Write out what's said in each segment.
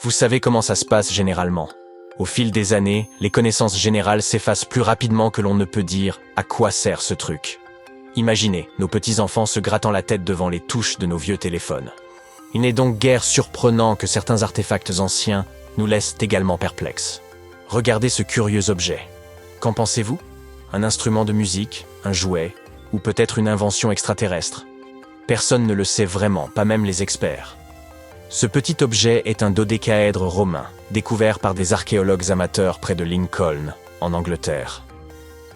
Vous savez comment ça se passe généralement. Au fil des années, les connaissances générales s'effacent plus rapidement que l'on ne peut dire à quoi sert ce truc. Imaginez nos petits-enfants se grattant la tête devant les touches de nos vieux téléphones. Il n'est donc guère surprenant que certains artefacts anciens nous laissent également perplexes. Regardez ce curieux objet. Qu'en pensez-vous? Un instrument de musique, un jouet, ou peut-être une invention extraterrestre? Personne ne le sait vraiment, pas même les experts. Ce petit objet est un dodécaèdre romain, découvert par des archéologues amateurs près de Lincoln, en Angleterre.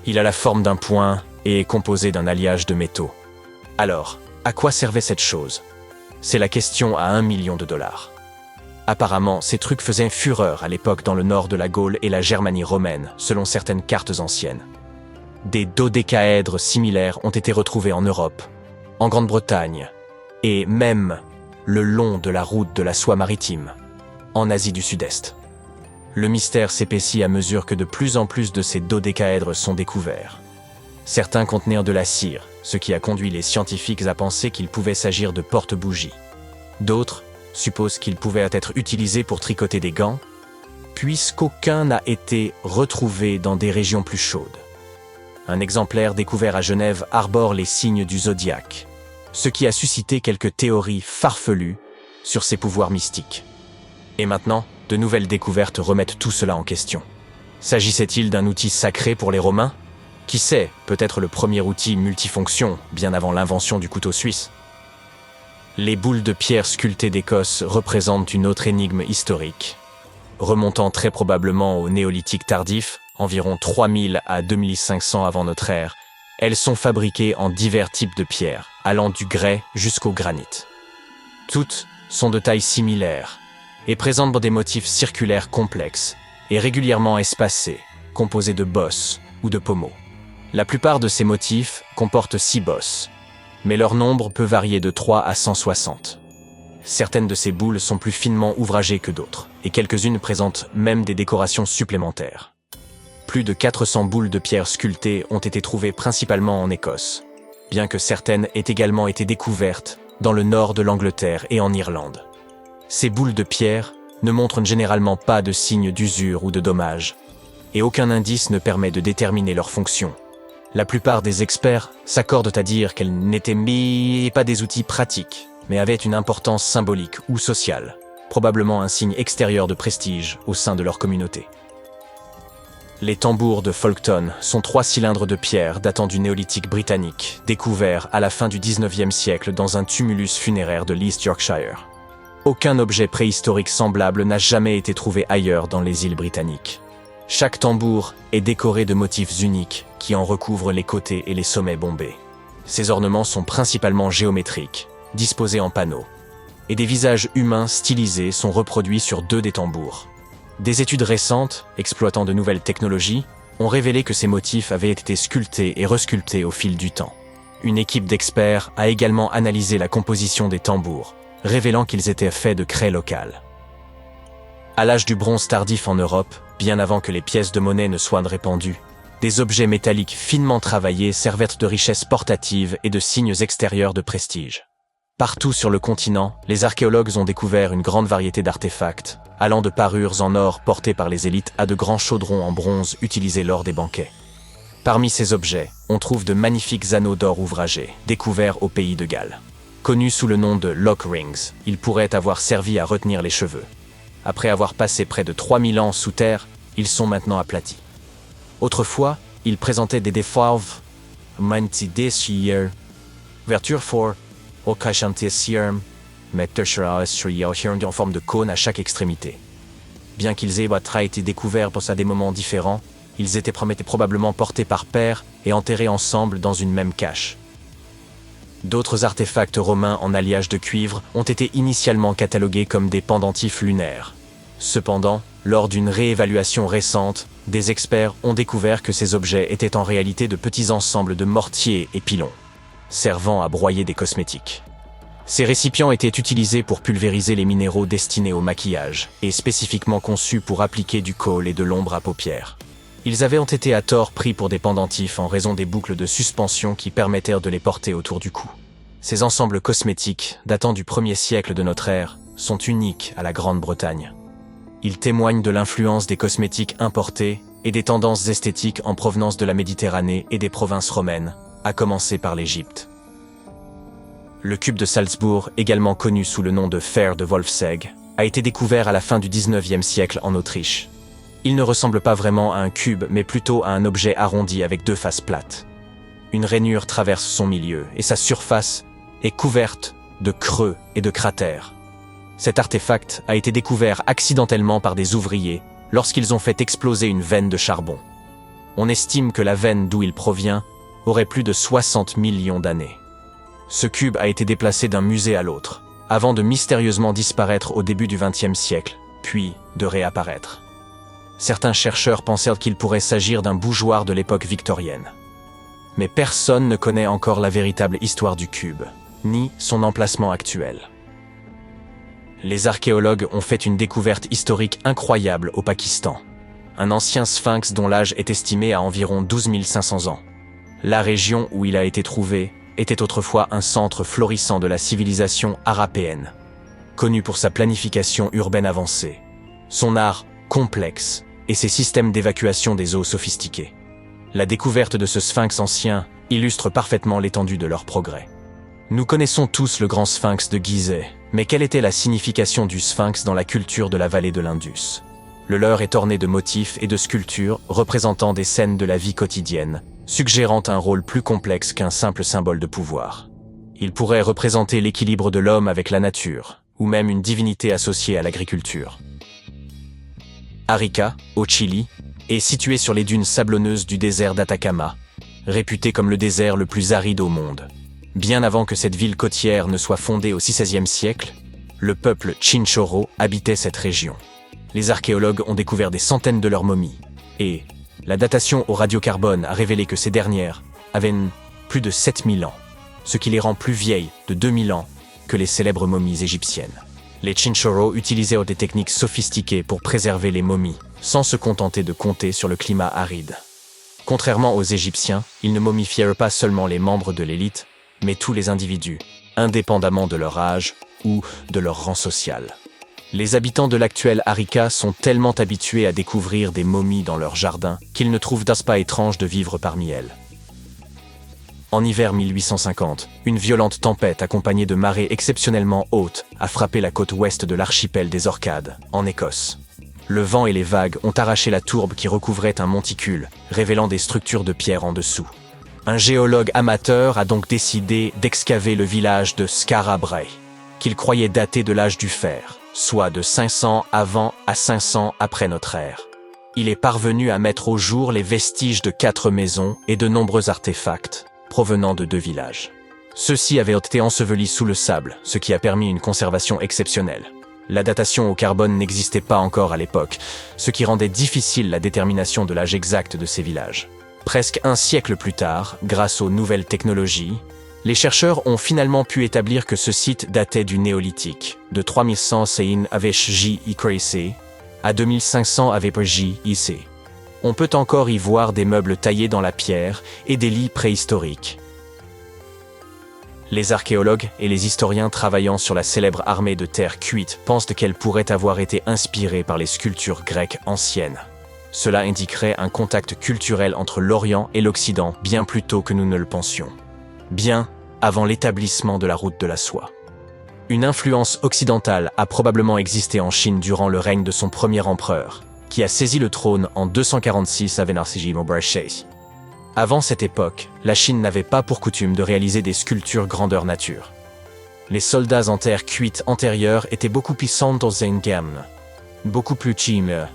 Il a la forme d'un poing et est composé d'un alliage de métaux. Alors, à quoi servait cette chose? C'est la question à $1 million. Apparemment, ces trucs faisaient fureur à l'époque dans le nord de la Gaule et la Germanie romaine, selon certaines cartes anciennes. Des dodécaèdres similaires ont été retrouvés en Europe, en Grande-Bretagne, et même le long de la route de la soie maritime, en Asie du Sud-Est. Le mystère s'épaissit à mesure que de plus en plus de ces dodécaèdres sont découverts. Certains contenaient de la cire, ce qui a conduit les scientifiques à penser qu'il pouvait s'agir de porte-bougies. D'autres supposent qu'ils pouvaient être utilisés pour tricoter des gants, puisqu'aucun n'a été retrouvé dans des régions plus chaudes. Un exemplaire découvert à Genève arbore les signes du zodiaque, ce qui a suscité quelques théories farfelues sur ses pouvoirs mystiques. Et maintenant, de nouvelles découvertes remettent tout cela en question. S'agissait-il d'un outil sacré pour les Romains? Qui sait, peut-être le premier outil multifonction, bien avant l'invention du couteau suisse. Les boules de pierre sculptées d'Écosse représentent une autre énigme historique. Remontant très probablement au néolithique tardif, environ 3000 à 2500 avant notre ère, elles sont fabriquées en divers types de pierres, allant du grès jusqu'au granit. Toutes sont de taille similaire et présentent des motifs circulaires complexes et régulièrement espacés, composés de bosses ou de pommeaux. La plupart de ces motifs comportent 6 bosses, mais leur nombre peut varier de 3 à 160. Certaines de ces boules sont plus finement ouvragées que d'autres, et quelques-unes présentent même des décorations supplémentaires. Plus de 400 boules de pierre sculptées ont été trouvées principalement en Écosse, bien que certaines aient également été découvertes dans le nord de l'Angleterre et en Irlande. Ces boules de pierre ne montrent généralement pas de signes d'usure ou de dommages, et aucun indice ne permet de déterminer leur fonction. La plupart des experts s'accordent à dire qu'elles n'étaient pas des outils pratiques, mais avaient une importance symbolique ou sociale, probablement un signe extérieur de prestige au sein de leur communauté. Les tambours de Folkton sont 3 cylindres de pierre datant du néolithique britannique, découverts à la fin du XIXe siècle dans un tumulus funéraire de l'East Yorkshire. Aucun objet préhistorique semblable n'a jamais été trouvé ailleurs dans les îles britanniques. Chaque tambour est décoré de motifs uniques qui en recouvrent les côtés et les sommets bombés. Ces ornements sont principalement géométriques, disposés en panneaux, et des visages humains stylisés sont reproduits sur 2 des tambours. Des études récentes, exploitant de nouvelles technologies, ont révélé que ces motifs avaient été sculptés et resculptés au fil du temps. Une équipe d'experts a également analysé la composition des tambours, révélant qu'ils étaient faits de craie locale. À l'âge du bronze tardif en Europe, bien avant que les pièces de monnaie ne soient répandues, des objets métalliques finement travaillés servaient de richesse portative et de signes extérieurs de prestige. Partout sur le continent, les archéologues ont découvert une grande variété d'artefacts, allant de parures en or portées par les élites à de grands chaudrons en bronze utilisés lors des banquets. Parmi ces objets, on trouve de magnifiques anneaux d'or ouvragés, découverts au pays de Galles. Connus sous le nom de lock rings, ils pourraient avoir servi à retenir les cheveux. Après avoir passé près de 3000 ans sous terre, ils sont maintenant aplatis. Autrefois, ils présentaient des défauves, ouverture for en forme de cône à chaque extrémité. Bien qu'ils aient été découverts à des moments différents, ils étaient probablement portés par paires et enterrés ensemble dans une même cache. D'autres artefacts romains en alliage de cuivre ont été initialement catalogués comme des pendentifs lunaires. Cependant, lors d'une réévaluation récente, des experts ont découvert que ces objets étaient en réalité de petits ensembles de mortiers et pilons, servant à broyer des cosmétiques. Ces récipients étaient utilisés pour pulvériser les minéraux destinés au maquillage, et spécifiquement conçus pour appliquer du kohl et de l'ombre à paupières. Ils avaient été à tort pris pour des pendentifs en raison des boucles de suspension qui permettèrent de les porter autour du cou. Ces ensembles cosmétiques, datant du 1er siècle de notre ère, sont uniques à la Grande-Bretagne. Ils témoignent de l'influence des cosmétiques importés et des tendances esthétiques en provenance de la Méditerranée et des provinces romaines, à commencer par l'Égypte. Le cube de Salzbourg, également connu sous le nom de fer de Wolfsegg, a été découvert à la fin du XIXe siècle en Autriche. Il ne ressemble pas vraiment à un cube, mais plutôt à un objet arrondi avec deux faces plates. Une rainure traverse son milieu et sa surface est couverte de creux et de cratères. Cet artefact a été découvert accidentellement par des ouvriers lorsqu'ils ont fait exploser une veine de charbon. On estime que la veine d'où il provient aurait plus de 60 millions d'années. Ce cube a été déplacé d'un musée à l'autre, avant de mystérieusement disparaître au début du XXe siècle, puis de réapparaître. Certains chercheurs pensaient qu'il pourrait s'agir d'un bougeoir de l'époque victorienne. Mais personne ne connaît encore la véritable histoire du cube, ni son emplacement actuel. Les archéologues ont fait une découverte historique incroyable au Pakistan. Un ancien sphinx dont l'âge est estimé à environ 12 500 ans. La région où il a été trouvé était autrefois un centre florissant de la civilisation harapéenne, connu pour sa planification urbaine avancée, son art complexe et ses systèmes d'évacuation des eaux sophistiqués. La découverte de ce sphinx ancien illustre parfaitement l'étendue de leur progrès. Nous connaissons tous le grand sphinx de Gizeh, mais quelle était la signification du sphinx dans la culture de la vallée de l'Indus? Le leur est orné de motifs et de sculptures représentant des scènes de la vie quotidienne, suggérant un rôle plus complexe qu'un simple symbole de pouvoir. Il pourrait représenter l'équilibre de l'homme avec la nature, ou même une divinité associée à l'agriculture. Arica, au Chili, est situé sur les dunes sablonneuses du désert d'Atacama, réputé comme le désert le plus aride au monde. Bien avant que cette ville côtière ne soit fondée au XVIe siècle, le peuple Chinchorro habitait cette région. Les archéologues ont découvert des centaines de leurs momies, et la datation au radiocarbone a révélé que ces dernières avaient plus de 7000 ans, ce qui les rend plus vieilles de 2000 ans que les célèbres momies égyptiennes. Les Chinchorro utilisaient des techniques sophistiquées pour préserver les momies, sans se contenter de compter sur le climat aride. Contrairement aux Égyptiens, ils ne momifièrent pas seulement les membres de l'élite, mais tous les individus, indépendamment de leur âge ou de leur rang social. Les habitants de l'actuel Arica sont tellement habitués à découvrir des momies dans leur jardin qu'ils ne trouvent pas étrange de vivre parmi elles. En hiver 1850, une violente tempête accompagnée de marées exceptionnellement hautes a frappé la côte ouest de l'archipel des Orcades, en Écosse. Le vent et les vagues ont arraché la tourbe qui recouvrait un monticule, révélant des structures de pierre en dessous. Un géologue amateur a donc décidé d'excaver le village de Skara Brae, qu'il croyait dater de l'âge du fer, soit de 500 avant à 500 après notre ère. Il est parvenu à mettre au jour les vestiges de 4 maisons et de nombreux artefacts provenant de 2 villages. Ceux-ci avaient été ensevelis sous le sable, ce qui a permis une conservation exceptionnelle. La datation au carbone n'existait pas encore à l'époque, ce qui rendait difficile la détermination de l'âge exact de ces villages. Presque un siècle plus tard, grâce aux nouvelles technologies, les chercheurs ont finalement pu établir que ce site datait du néolithique, de 3100 J.I.C. à 2500 J.I.C. On peut encore y voir des meubles taillés dans la pierre et des lits préhistoriques. Les archéologues et les historiens travaillant sur la célèbre armée de terre cuite pensent qu'elle pourrait avoir été inspirée par les sculptures grecques anciennes. Cela indiquerait un contact culturel entre l'Orient et l'Occident bien plus tôt que nous ne le pensions. Bien avant l'établissement de la route de la soie. Une influence occidentale a probablement existé en Chine durant le règne de son premier empereur, qui a saisi le trône en 246 avant Narcisse. Avant cette époque, la Chine n'avait pas pour coutume de réaliser des sculptures grandeur nature. Les soldats en terre cuite antérieure étaient beaucoup plus gamme, beaucoup plus chime,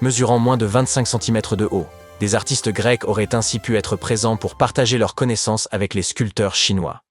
mesurant moins de 25 cm de haut. Des artistes grecs auraient ainsi pu être présents pour partager leurs connaissances avec les sculpteurs chinois.